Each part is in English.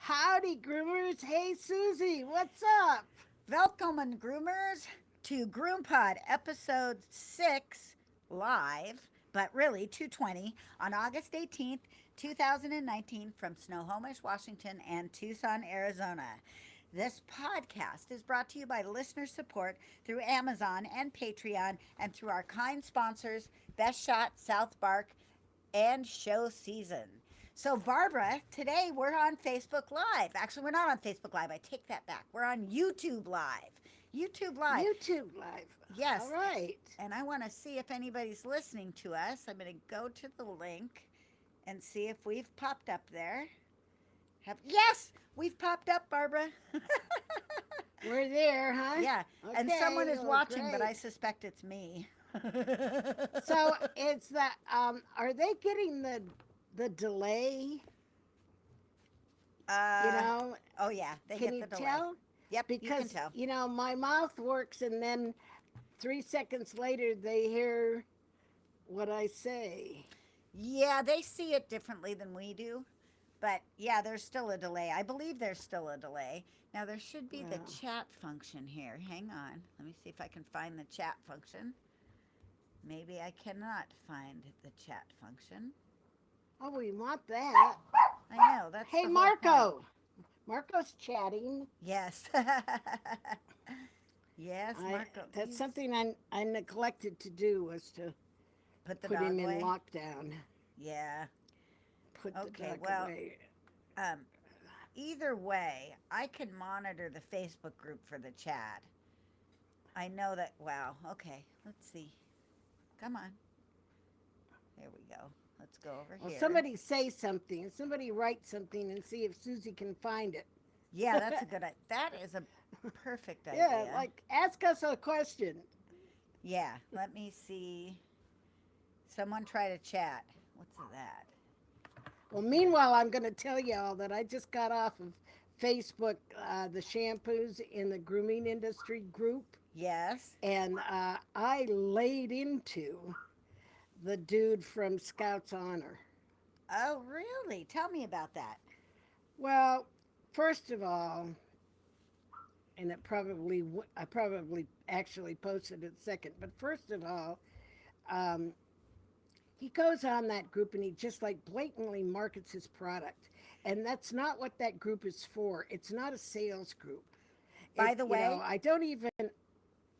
Howdy, groomers. Hey, Susie, what's up? Welcome, groomers, to Groom Pod episode 6 live, but really 220 on August 18th, 2019 from Snohomish, Washington and Tucson, Arizona. This podcast is brought to you by listener support through Amazon and Patreon and through our kind sponsors, Best Shot, South Bark, and Show Season. So, Barbara, today we're on Facebook Live. Actually, we're not on Facebook Live. I take that back. We're on YouTube Live. YouTube Live. YouTube Live. All Yes. right. And I want to see if anybody's listening to us. I'm going to go to the link and see if we've popped up there. Yes, we've popped up, Barbara. We're there, huh? Yeah, and someone Okay, is well, watching, but great. I suspect it's me. So it's that. Are they getting the delay? You uh, know, oh yeah, they can get you the delay. tell? Yep, you can Because tell. my mouth works, and then 3 seconds later they hear what I say. Yeah, they see it differently than we do. But yeah, there's still a delay. I believe there's still a delay. Now, there should be the Well, chat function here. Hang on. Let me see if I can find the chat function. Maybe I cannot find the chat function. oh, we want that. I know, that's Hey, the whole point. Marco. Marco's chatting. Yes. Yes, I Marco. That's something I neglected to do was to Put the put dog him in away. lockdown. Yeah. Put the Okay, dog well, away. um, either way, I can monitor the Facebook group for the chat. I know that. Wow. Okay. Let's see. Come on. There we go. Let's go over Well, here. somebody say something. Somebody write something and see if Susie can find it. Yeah, that's a that is a perfect Yeah, idea. like ask us a question. Yeah. Let me see. Someone try to chat. What's that? Well, meanwhile, I'm going to tell y'all that I just got off of Facebook, the shampoos in the grooming industry group, Yes. and I laid into the dude from Scouts Honor. Oh, really? Tell me about that. Well, first of all, and I probably actually posted it second, but first of all, um, he goes on that group and he just like blatantly markets his product, and that's not what that group is for. It's not a sales group. By the way, I don't even.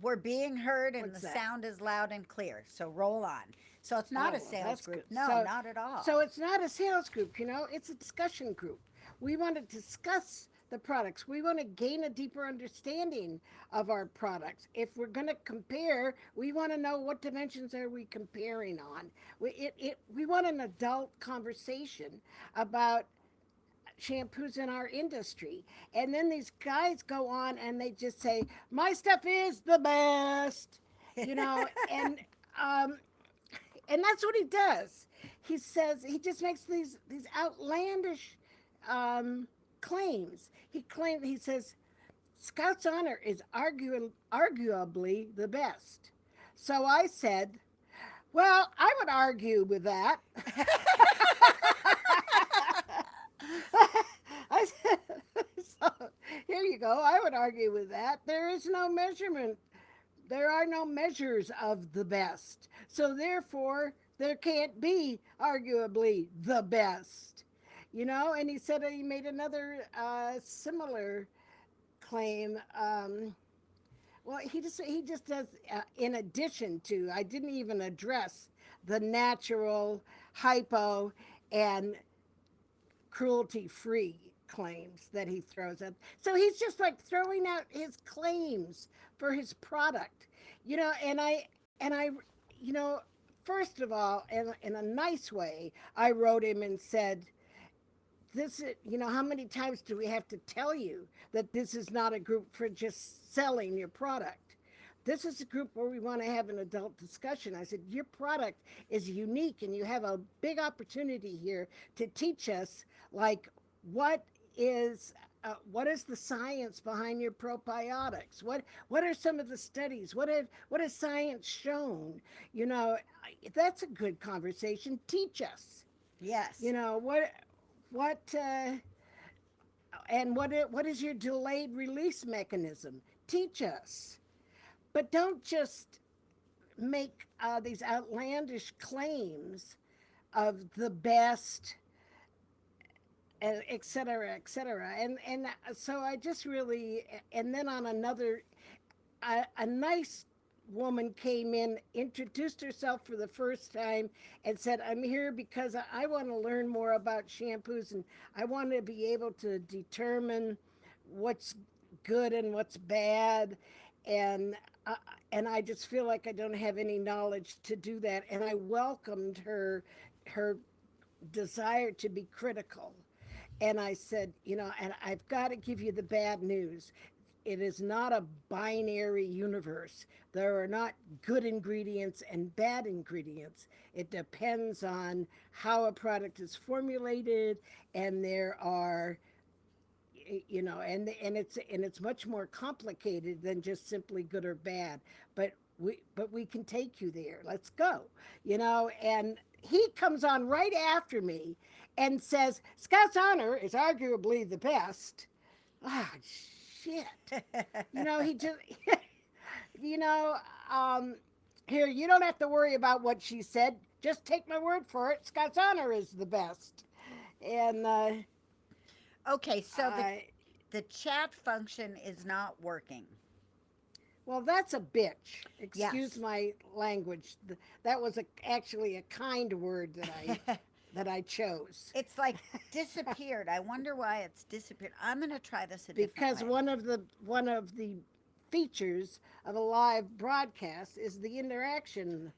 we're being heard and What's the that? sound is loud and clear. So roll on. So it's not a Oh, well, sales that's group. good. No, not at all. So it's not a sales group. It's a discussion group. We want to discuss the products. We want to gain a deeper understanding of our products. If we're going to compare, we want to know what dimensions are we comparing on. We want an adult conversation about shampoos in our industry. And then these guys go on and they just say, my stuff is the best, and um, and that's what he does. He says he just makes these outlandish claims. He says Scout's Honor is arguably the best. So I said, well, I would argue with that. I said, so here you go. I would argue with that. There is no measurement. There are no measures of the best. So therefore, there can't be arguably the best. And he said he made another similar claim. Well, he just does. In addition to, I didn't even address the natural, hypo, and cruelty free claims that he throws out. So he's just like throwing out his claims for his product. And I first of all, in a nice way, I wrote him and said, this is, how many times do we have to tell you that this is not a group for just selling your product? This is a group where we want to have an adult discussion. I said, your product is unique and you have a big opportunity here to teach us, like, what is what is the science behind your probiotics? What are some of the studies? What has science shown? That's a good conversation. Teach us. Yes. What And what is your delayed release mechanism? Teach us. But don't just make these outlandish claims of the best, et cetera, et cetera. And so I just really, and then on another, a nice woman came in, introduced herself for the first time, and said, I'm here because I want to learn more about shampoos and I want to be able to determine what's good and what's bad. And uh, and I just feel like I don't have any knowledge to do that. And I welcomed her desire to be critical. And I said, and I've got to give you the bad news. It is not a binary universe. There are not good ingredients and bad ingredients. It depends on how a product is formulated, and there are, and it's much more complicated than just simply good or bad. But we can take you there. Let's go. And he comes on right after me and says Scout's Honor is arguably the best. Ah, shit. He just, you know, um, here, you don't have to worry about what she said. Just take my word for it. Scott's Honor is the best. And Okay, so I, the chat function is not working. well, that's a bitch. Excuse Yes. my language. That was actually a kind word that I chose. It's like disappeared. I wonder why it's disappeared. I'm going to try this a different Because way. one of the features of a live broadcast is the interaction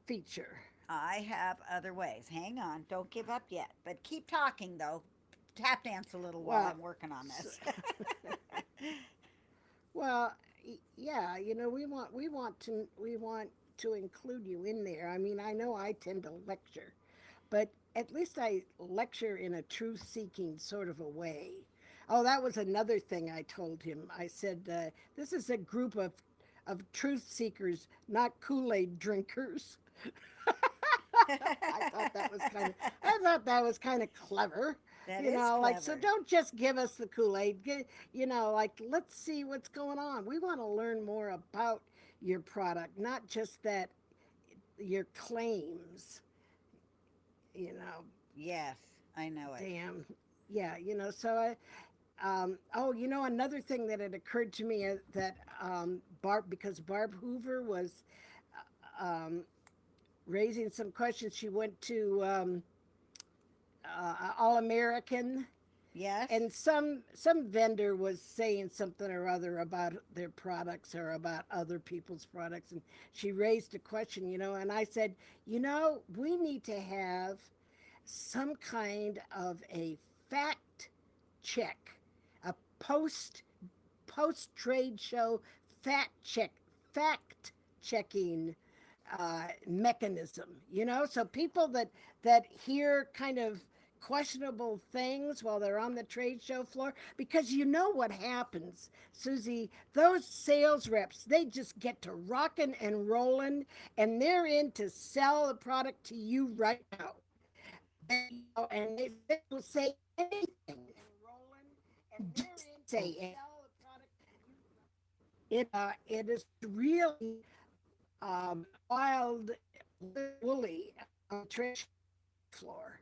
feature. I have other ways. Hang on. Don't give up yet. But keep talking, though. Tap dance a little while Well, I'm working on this. well, yeah, we want to include you in there. I mean, I know I tend to lecture, but at least I lecture in a truth-seeking sort of a way. Oh, that was another thing I told him. I said, "This is a group of truth seekers, not Kool-Aid drinkers." I thought that was kind of I thought that was kind of clever. That is Like, so clever. don't just give us the Kool-Aid. Like, let's see what's going on. We want to learn more about your product, not just that your claims, you know. Yes, I know it. Damn. Yeah, so oh, another thing that had occurred to me that because Barb Hoover was um, raising some questions. She went to All American, Yes. and some vendor was saying something or other about their products or about other people's products, and she raised a question, and I said, we need to have some kind of a fact check, a post trade show fact checking mechanism. So people that hear kind of questionable things while they're on the trade show floor, because what happens, Susie, those sales reps, they just get to rocking and rolling, and they're in to sell the product to you right now. And they will say anything and just say it. It is really wild, woolly on the trade floor.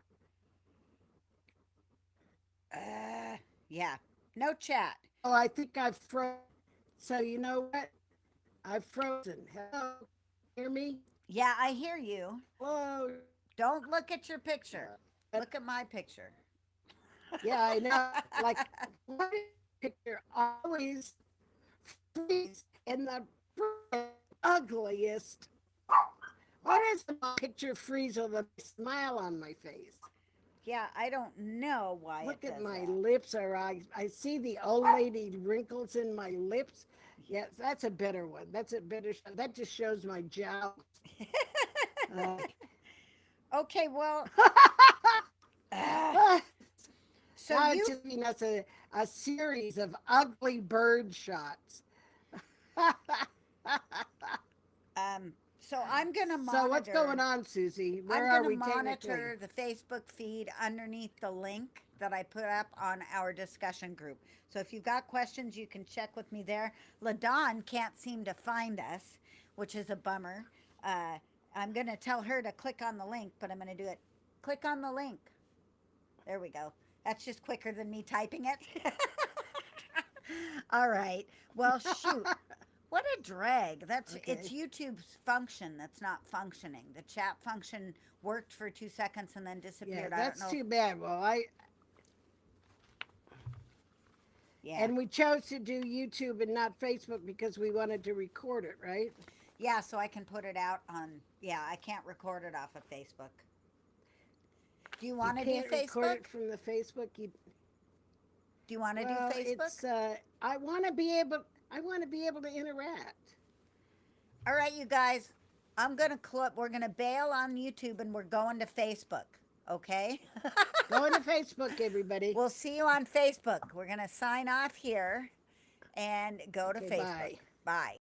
Yeah. No chat. Oh, I think I've frozen. So you know what? I've frozen. Hello, hear me? Yeah, I hear you. Hello. Don't look at your picture. But Look at my picture. yeah, I know. Like, why does the picture always freeze in the ugliest? Why does my picture freeze with a smile on my face? Yeah, I don't know why it Look at does my that. lips, or I see the old lady wrinkles in my lips. Yes, that's a better one. That's a better. That just shows my jowls. Uh, Okay, well, uh, now so it's you just giving us a series of ugly bird shots. um So I'm going to So what's going monitor. on, Susie? Where I'm are going to we technically? monitor the Facebook feed underneath the link that I put up on our discussion group. So if you've got questions, you can check with me there. LaDawn can't seem to find us, which is a bummer. Uh, I'm going to tell her to click on the link, but I'm going to do it. Click on the link. There we go. That's just quicker than me typing it. All right. Well, shoot. What a drag. That's it's Okay. YouTube's function that's not functioning. The chat function worked for 2 seconds and then Yeah, disappeared. I don't that's know. too bad. Well, I Yeah. and we chose to do YouTube and not Facebook because we wanted to record it, right? Yeah, so I can put it out on yeah, I can't record it off of Facebook. Do you You want to do can't record Facebook? it from the Facebook. Do you want to do Well, Facebook? it's I want to be able to interact. All right, you guys. I'm going to clip we're going to bail on YouTube and we're going to Facebook. Okay? Go into Facebook, everybody. We'll see you on Facebook. We're going to sign off here and go to Okay, Facebook. bye. Bye.